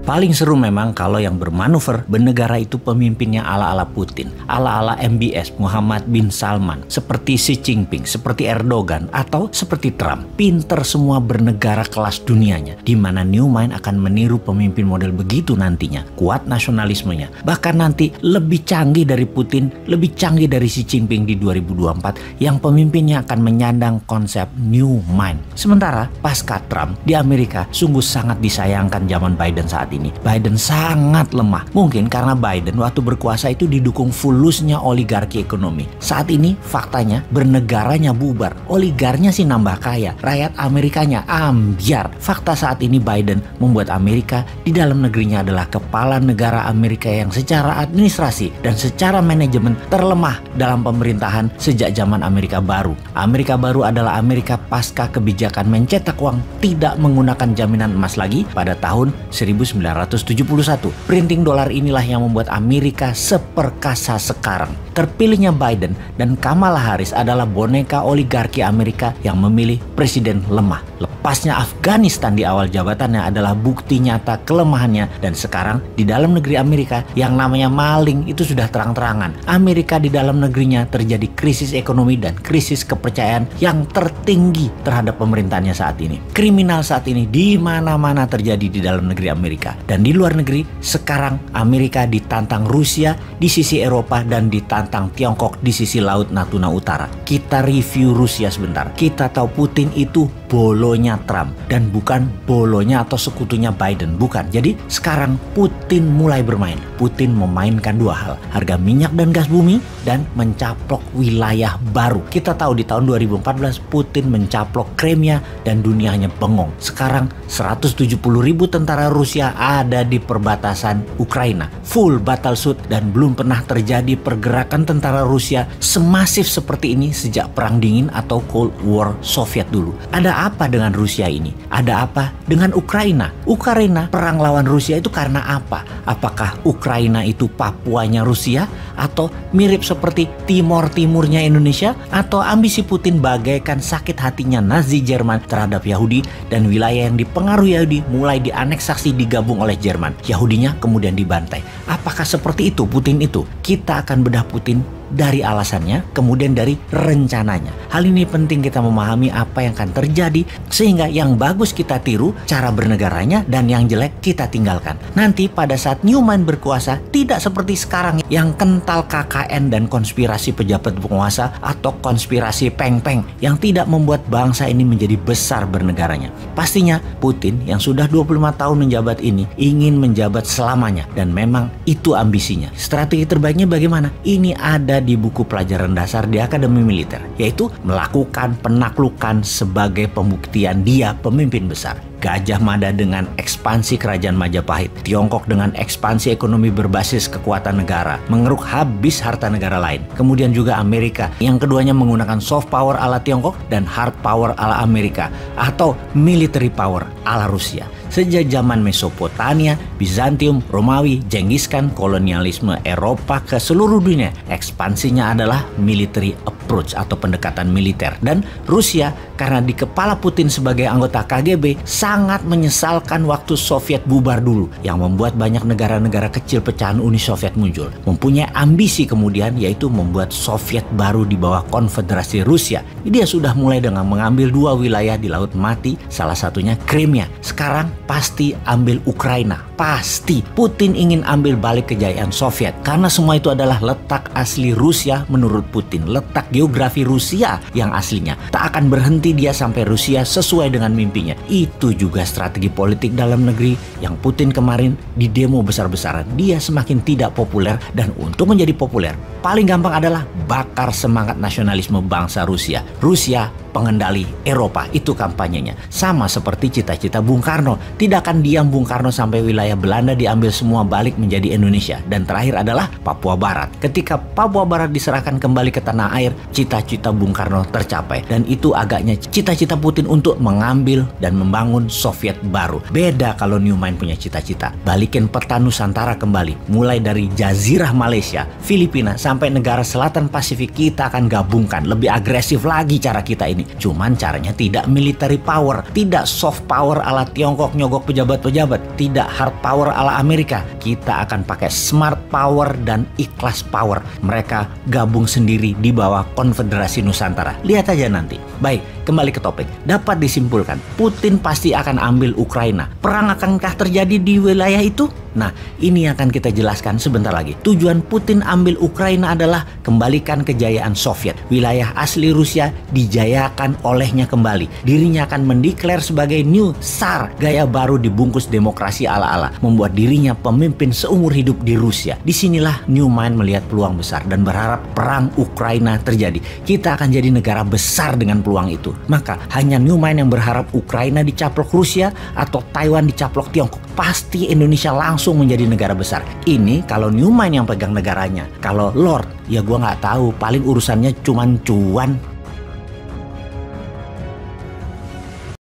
Paling seru memang kalau yang bermanuver bernegara itu pemimpinnya ala-ala Putin, ala-ala MBS Muhammad bin Salman, seperti Xi Jinping, seperti Erdogan, atau seperti Trump. Pinter semua bernegara kelas dunianya, di mana New Mind akan meniru pemimpin model begitu nantinya. Kuat nasionalismenya, bahkan nanti lebih canggih dari Putin, lebih canggih dari Xi Jinping di 2024 yang pemimpinnya akan menyandang konsep New Mind. Sementara pasca Trump di Amerika sungguh sangat disayangkan zaman Biden saat ini. Biden sangat lemah. Mungkin karena Biden waktu berkuasa itu didukung fulusnya oligarki ekonomi. Saat ini faktanya bernegaranya bubar. Oligarnya sih nambah kaya. Rakyat Amerikanya ambyar. Fakta saat ini Biden membuat Amerika di dalam negerinya adalah kepala negara Amerika yang secara administrasi dan secara manajemen terlemah dalam pemerintahan sejak zaman Amerika Baru. Amerika Baru adalah Amerika pasca kebijakan mencetak uang tidak menggunakan jaminan emas lagi pada tahun 1971. Printing dolar inilah yang membuat Amerika seperkasa sekarang. Terpilihnya Biden dan Kamala Harris adalah boneka oligarki Amerika yang memilih presiden lemah. Lepasnya Afghanistan di awal jabatannya adalah bukti nyata kelemahannya, dan sekarang di dalam negeri Amerika yang namanya maling itu sudah terang-terangan. Amerika di dalam negerinya terjadi krisis ekonomi dan krisis kepercayaan yang tertinggi terhadap pemerintahnya saat ini. Kriminal saat ini di mana-mana terjadi di dalam negeri Amerika. Dan di luar negeri, sekarang Amerika ditantang Rusia di sisi Eropa dan ditantang Tiongkok di sisi Laut Natuna Utara. Kita review Rusia sebentar. Kita tahu Putin itu bolonya Trump dan bukan bolonya atau sekutunya Biden, bukan. Jadi sekarang Putin mulai bermain. Putin memainkan dua hal, harga minyak dan gas bumi dan mencaplok wilayah baru. Kita tahu di tahun 2014 Putin mencaplok Crimea dan dunianya bengong. Sekarang 170.000 tentara Rusia ada di perbatasan Ukraina, full battlesuit, dan belum pernah terjadi pergerakan tentara Rusia semasif seperti ini sejak Perang Dingin atau Cold War Soviet dulu. Ada apa dengan Rusia ini? Ada apa dengan Ukraina? Ukraina perang lawan Rusia itu karena apa? Apakah Ukraina itu Papuanya Rusia? Atau mirip seperti Timor Timurnya Indonesia? Atau ambisi Putin bagaikan sakit hatinya Nazi Jerman terhadap Yahudi dan wilayah yang dipengaruhi Yahudi mulai dianeksasi digabung oleh Jerman. Yahudinya kemudian dibantai. Apakah seperti itu Putin itu? Kita akan bedah Putin dari alasannya, kemudian dari rencananya. Hal ini penting kita memahami apa yang akan terjadi sehingga yang bagus kita tiru cara bernegaranya dan yang jelek kita tinggalkan. Nanti pada saat New Mind berkuasa tidak seperti sekarang yang kental KKN dan konspirasi pejabat penguasa atau konspirasi peng-peng yang tidak membuat bangsa ini menjadi besar bernegaranya. Pastinya Putin yang sudah 25 tahun menjabat ini ingin menjabat selamanya dan memang itu ambisinya. Strategi terbaiknya bagaimana? Ini ada di buku pelajaran dasar di Akademi Militer, yaitu melakukan penaklukan sebagai pembuktian dia pemimpin besar. Gajah Mada dengan ekspansi kerajaan Majapahit, Tiongkok dengan ekspansi ekonomi berbasis kekuatan negara, mengeruk habis harta negara lain. Kemudian juga Amerika, yang keduanya menggunakan soft power ala Tiongkok dan hard power ala Amerika, atau military power ala Rusia. Sejak zaman Mesopotamia, Bizantium, Romawi, Genghis Khan, kolonialisme Eropa ke seluruh dunia, ekspansinya adalah military approach atau pendekatan militer. Dan Rusia karena di kepala Putin sebagai anggota KGB sangat menyesalkan waktu Soviet bubar dulu, yang membuat banyak negara-negara kecil pecahan Uni Soviet muncul. Mempunyai ambisi kemudian yaitu membuat Soviet baru di bawah Konfederasi Rusia. Dia sudah mulai dengan mengambil dua wilayah di Laut Mati, salah satunya Crimea. Sekarang pasti ambil Ukraina. Pasti Putin ingin ambil balik kejayaan Soviet karena semua itu adalah letak asli Rusia menurut Putin, letak geografi Rusia yang aslinya. Tak akan berhenti dia sampai Rusia sesuai dengan mimpinya. Itu juga strategi politik dalam negeri yang Putin kemarin di demo besar-besaran. Dia semakin tidak populer, dan untuk menjadi populer paling gampang adalah bakar semangat nasionalisme bangsa Rusia. Rusia pengendali Eropa, itu kampanyenya. Sama seperti cita-cita Bung Karno. Tidak akan diam Bung Karno sampai wilayah Belanda diambil semua balik menjadi Indonesia. Dan terakhir adalah Papua Barat. Ketika Papua Barat diserahkan kembali ke tanah air, cita-cita Bung Karno tercapai. Dan itu agaknya cita-cita Putin untuk mengambil dan membangun Soviet baru. Beda kalau New Mind punya cita-cita. Balikin peta Nusantara kembali. Mulai dari Jazirah Malaysia, Filipina, sampai negara selatan Pasifik kita akan gabungkan. Lebih agresif lagi cara kita ini. Cuman caranya tidak military power, tidak soft power ala Tiongkok nyogok pejabat-pejabat, tidak hard power ala Amerika. Kita akan pakai smart power dan ikhlas power. Mereka gabung sendiri di bawah Konfederasi Nusantara. Lihat aja nanti. Baik, kembali ke topik. Dapat disimpulkan, Putin pasti akan ambil Ukraina. Perang akankah terjadi di wilayah itu? Nah, ini akan kita jelaskan sebentar lagi. Tujuan Putin ambil Ukraina adalah kembalikan kejayaan Soviet. Wilayah asli Rusia dijayakan olehnya kembali. Dirinya akan mendeklar sebagai New Tsar, gaya baru dibungkus demokrasi ala-ala, membuat dirinya pemimpin seumur hidup di Rusia. Disinilah Newman melihat peluang besar dan berharap perang Ukraina terjadi. Kita akan jadi negara besar dengan peluang itu. Maka hanya Newman yang berharap Ukraina dicaplok Rusia atau Taiwan dicaplok Tiongkok. Pasti Indonesia langsung menjadi negara besar. Ini kalau Newman yang pegang negaranya. Kalau Lord, ya gua nggak tahu. Paling urusannya cuman cuan.